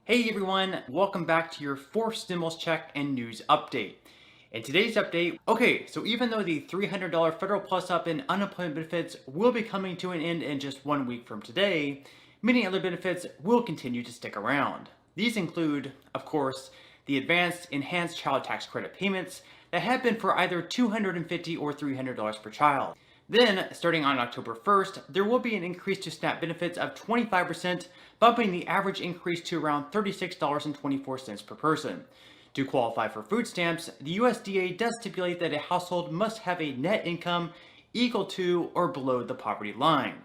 Hey everyone, welcome back to your fourth stimulus check and news update. In today's update, so even though the $300 federal plus up in unemployment benefits will be coming to an end in just 1 week from today, many other benefits will continue to stick around. These include, of course, the advanced enhanced child tax credit payments that have been for either $250 or $300 per child. Then, starting on October 1st, there will be an increase to SNAP benefits of 25%, bumping the average increase to around $36.24 per person. To qualify for food stamps, the USDA does stipulate that a household must have a net income equal to or below the poverty line.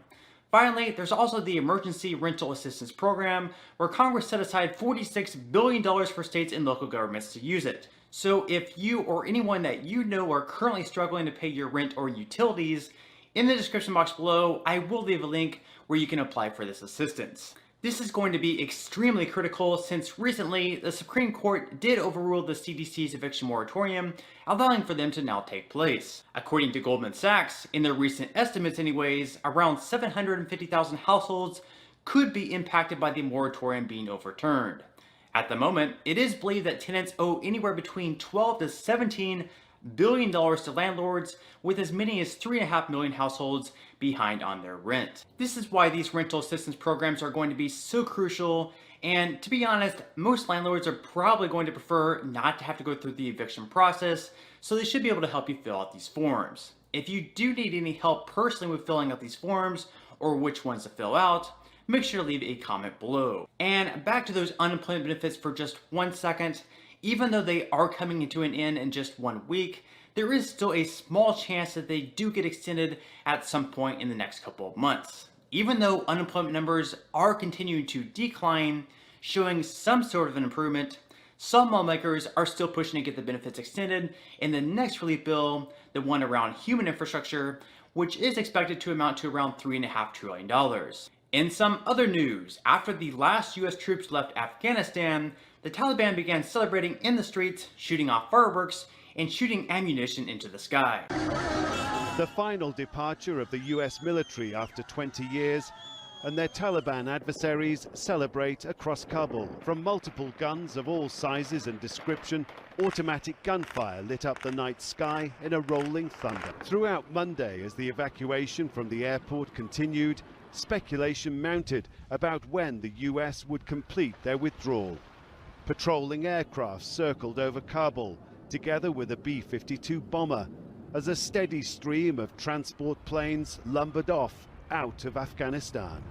Finally, there's also the Emergency Rental Assistance Program, where Congress set aside $46 billion for states and local governments to use it. So if you or anyone that you know are currently struggling to pay your rent or utilities, in the description box below, I will leave a link where you can apply for this assistance. This is going to be extremely critical since recently the Supreme Court did overrule the CDC's eviction moratorium, allowing for them to now take place. According to Goldman Sachs, in their recent estimates anyways, around 750,000 households could be impacted by the moratorium being overturned. At the moment, it is believed that tenants owe anywhere between $12 to $17 billion to landlords, with as many as 3.5 million households behind on their rent. This is why these rental assistance programs are going to be so crucial, and to be honest, most landlords are probably going to prefer not to have to go through the eviction process, so they should be able to help you fill out these forms. If you do need any help personally with filling out these forms, or which ones to fill out, make sure to leave a comment below. And back to those unemployment benefits for just 1 second. Even though they are coming into an end in just 1 week, there is still a small chance that they do get extended at some point in the next couple of months. Even though unemployment numbers are continuing to decline, showing some sort of an improvement, some lawmakers are still pushing to get the benefits extended in the next relief bill, the one around human infrastructure, which is expected to amount to around $3.5 trillion. In some other news, after the last US troops left Afghanistan, the Taliban began celebrating in the streets, shooting off fireworks, and shooting ammunition into the sky. The final departure of the US military after 20 years, and their Taliban adversaries celebrate across Kabul. From multiple guns of all sizes and description, automatic gunfire lit up the night sky in a rolling thunder. Throughout Monday, as the evacuation from the airport continued, speculation mounted about when the US would complete their withdrawal. Patrolling aircraft circled over Kabul, together with a B-52 bomber, as a steady stream of transport planes lumbered off out of Afghanistan.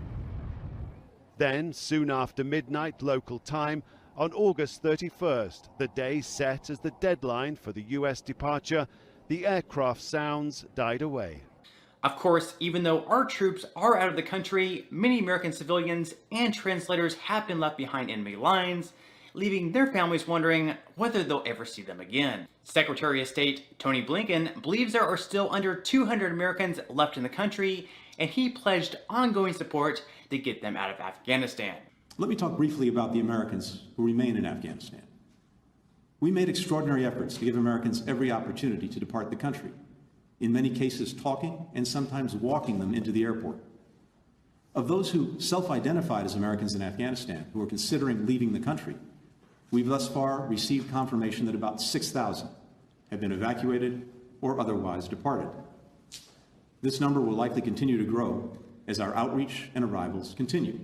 Then, soon after midnight local time, on August 31st, the day set as the deadline for the US departure, the aircraft sounds died away. Of course, even though our troops are out of the country, many American civilians and translators have been left behind enemy lines, leaving their families wondering whether they'll ever see them again. Secretary of State Tony Blinken believes there are still under 200 Americans left in the country, and he pledged ongoing support to get them out of Afghanistan. Let me talk briefly about the Americans who remain in Afghanistan. We made extraordinary efforts to give Americans every opportunity to depart the country, in many cases talking and sometimes walking them into the airport. Of those who self-identified as Americans in Afghanistan who are considering leaving the country, we've thus far received confirmation that about 6,000 have been evacuated or otherwise departed. This number will likely continue to grow as our outreach and arrivals continue.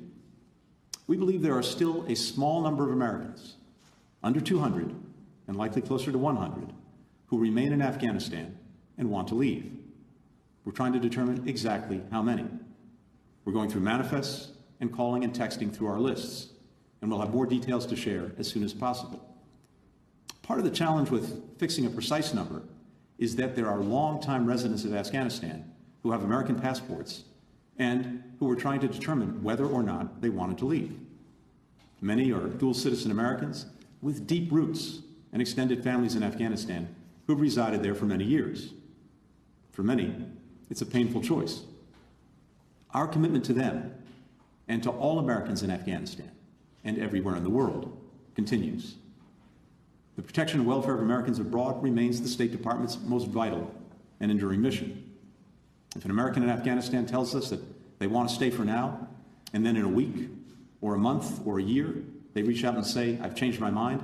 We believe there are still a small number of Americans, under 200 and likely closer to 100, who remain in Afghanistan and want to leave. We're trying to determine exactly how many. We're going through manifests and calling and texting through our lists, and we'll have more details to share as soon as possible. Part of the challenge with fixing a precise number is that there are longtime residents of Afghanistan who have American passports and who are trying to determine whether or not they wanted to leave. Many are dual citizen Americans with deep roots and extended families in Afghanistan who've resided there for many years. For many, it's a painful choice. Our commitment to them and to all Americans in Afghanistan and everywhere in the world continues. The protection and welfare of Americans abroad remains the State Department's most vital and enduring mission. If an American in Afghanistan tells us that they want to stay for now, and then in a week, or a month, or a year, they reach out and say, I've changed my mind,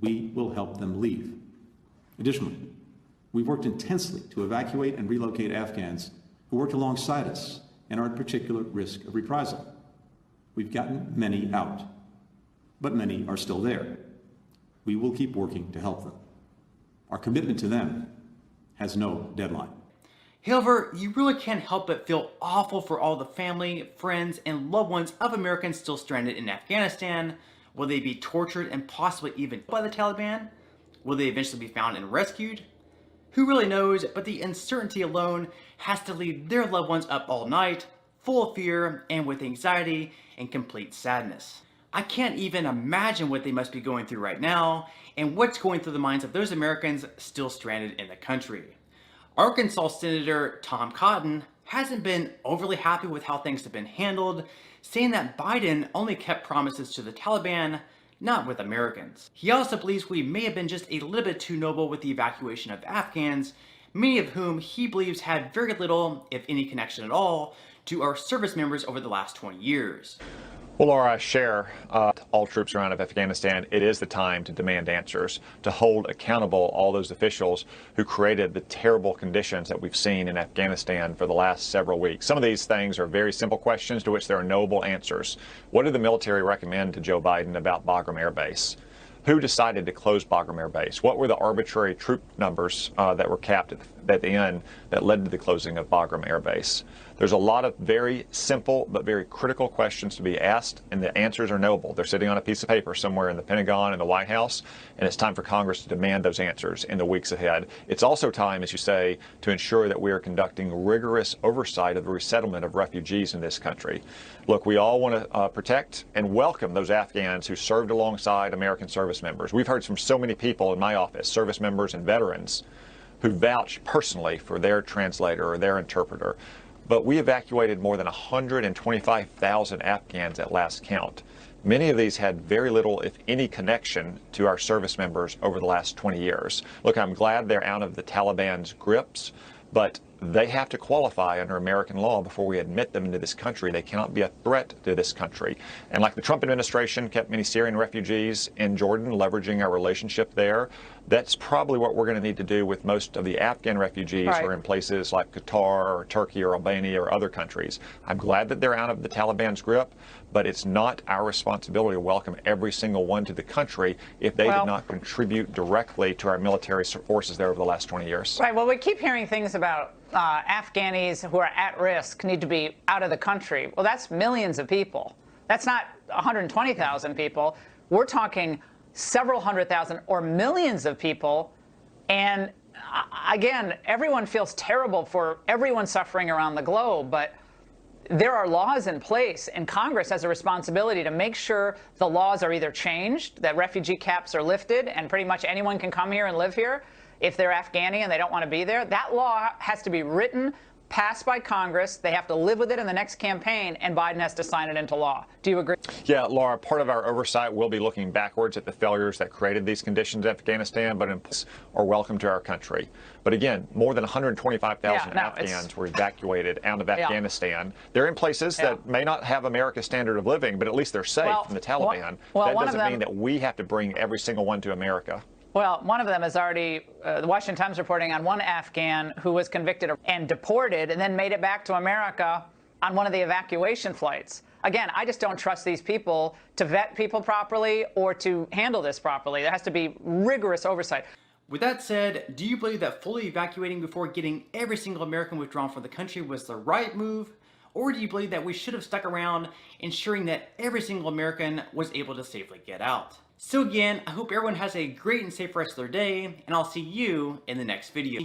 we will help them leave. Additionally, we worked intensely to evacuate and relocate Afghans who worked alongside us and are at particular risk of reprisal. We've gotten many out, but many are still there. We will keep working to help them. Our commitment to them has no deadline. However, you really can't help but feel awful for all the family, friends, and loved ones of Americans still stranded in Afghanistan. Will they be tortured and possibly even by the Taliban? Will they eventually be found and rescued? Who really knows, but the uncertainty alone has to leave their loved ones up all night, full of fear and with anxiety and complete sadness. I can't even imagine what they must be going through right now and what's going through the minds of those Americans still stranded in the country. Arkansas Senator Tom Cotton hasn't been overly happy with how things have been handled, saying that Biden only kept promises to the Taliban, not with Americans. He also believes we may have been just a little bit too noble with the evacuation of Afghans, many of whom he believes had very little, if any, connection at all to our service members over the last 20 years. Well, Laura, I share all troops are out of Afghanistan. It is the time to demand answers, to hold accountable all those officials who created the terrible conditions that we've seen in Afghanistan for the last several weeks. Some of these things are very simple questions to which there are knowable answers. What did the military recommend to Joe Biden about Bagram Air Base? Who decided to close Bagram Air Base? What were the arbitrary troop numbers that were capped at the end that led to the closing of Bagram Air Base? There's a lot of very simple but very critical questions to be asked, and the answers are knowable. They're sitting on a piece of paper somewhere in the Pentagon and the White House, and it's time for Congress to demand those answers in the weeks ahead. It's also time, as you say, to ensure that we are conducting rigorous oversight of the resettlement of refugees in this country. Look, we all want to protect and welcome those Afghans who served alongside American service members. We've heard from so many people in my office, service members and veterans, who vouch personally for their translator or their interpreter. But we evacuated more than 125,000 Afghans at last count. Many of these had very little, if any, connection to our service members over the last 20 years. Look, I'm glad they're out of the Taliban's grips, but they have to qualify under American law before we admit them into this country. They cannot be a threat to this country. And like the Trump administration kept many Syrian refugees in Jordan, leveraging our relationship there, that's probably what we're going to need to do with most of the Afghan refugees who are in places like Qatar or Turkey or Albania or other countries. I'm glad that they're out of the Taliban's grip, but it's not our responsibility to welcome every single one to the country if they did not contribute directly to our military forces there over the last 20 years. Right. Well, we keep hearing things about Afghanis who are at risk need to be out of the country. Well, that's millions of people. That's not 120,000 people. We're talking several hundred thousand or millions of people. And again, everyone feels terrible for everyone suffering around the globe, but there are laws in place, and Congress has a responsibility to make sure the laws are either changed, that refugee caps are lifted, and pretty much anyone can come here and live here if they're Afghani and they don't want to be there. That law has to be written, passed by Congress. They have to live with it in the next campaign, and Biden has to sign it into law. Do you agree? Yeah, Laura, part of our oversight will be looking backwards at the failures that created these conditions in Afghanistan, but are welcome to our country. But again, more than 125,000 Afghans were evacuated out of Afghanistan. They're in places that may not have America's standard of living, but at least they're safe from the Taliban. That doesn't mean that we have to bring every single one to America. Well, one of them is already, the Washington Times reporting on one Afghan who was convicted and deported and then made it back to America on one of the evacuation flights. Again, I just don't trust these people to vet people properly or to handle this properly. There has to be rigorous oversight. With that said, do you believe that fully evacuating before getting every single American withdrawn from the country was the right move? Or do you believe that we should have stuck around, ensuring that every single American was able to safely get out? So again, I hope everyone has a great and safe rest of their day, and I'll see you in the next video.